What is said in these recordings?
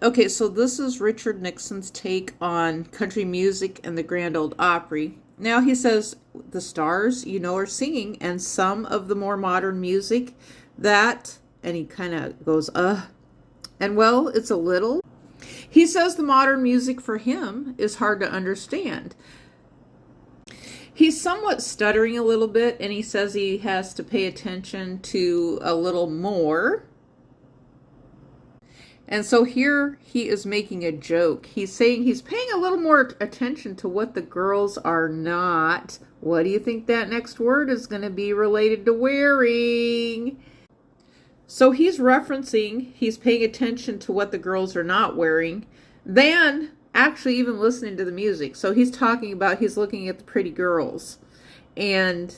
Okay, so this is Richard Nixon's take on country music and the Grand Ole Opry. Now he says the stars, are singing, and some of the more modern music that, and he kind of goes, and well, it's a little. He says the modern music for him is hard to understand. He's somewhat stuttering a little bit, and he says he has to pay attention to a little more. And so here he is making a joke. He's saying he's paying a little more attention to what the girls are not. What do you think that next word is going to be related to wearing? So he's paying attention to what the girls are not wearing, than actually even listening to the music. So he's looking at the pretty girls and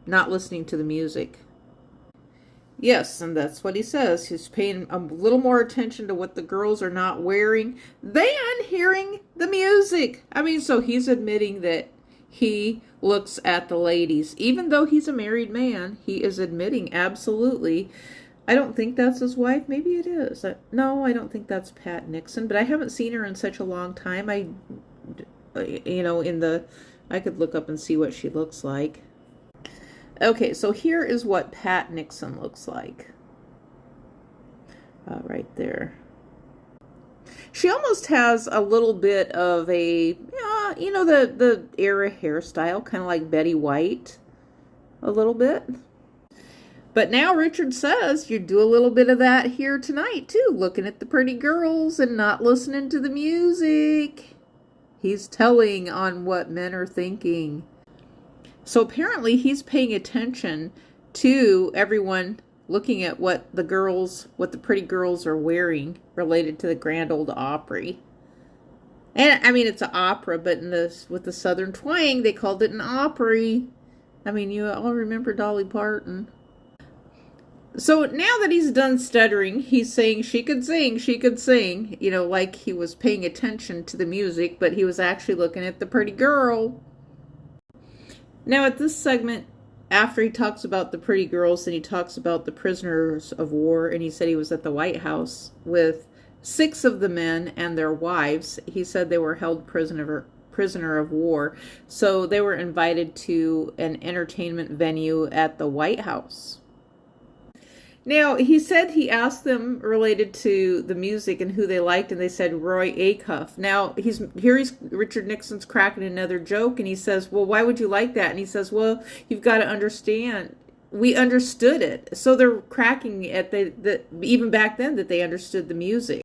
not listening to the music. Yes, and that's what he says. He's paying a little more attention to what the girls are not wearing than hearing the music. So he's admitting that he looks at the ladies. Even though he's a married man, he is admitting absolutely. I don't think that's his wife. Maybe it is. No, I don't think that's Pat Nixon, but I haven't seen her in such a long time. I could look up and see what she looks like. Okay, so here is what Pat Nixon looks like. Right there. She almost has a little bit of a, the era hairstyle, kind of like Betty White, a little bit. But now Richard says you do a little bit of that here tonight, too, looking at the pretty girls and not listening to the music. He's telling on what men are thinking. So apparently he's paying attention to everyone looking at what the pretty girls are wearing related to the Grand Ole Opry. And it's an opera, but with the Southern twang, they called it an Opry. You all remember Dolly Parton. So now that he's done stuttering, he's saying she could sing, like he was paying attention to the music, but he was actually looking at the pretty girl. Now at this segment, after he talks about the pretty girls, then he talks about the prisoners of war, and he said he was at the White House with 6 of the men and their wives. He said they were held prisoner of war, so they were invited to an entertainment venue at the White House. Now, he said he asked them related to the music and who they liked, and they said Roy Acuff. Now, Richard Nixon's cracking another joke, and he says, well, why would you like that? And he says, well, you've got to understand, we understood it. So they're cracking at even back then that they understood the music.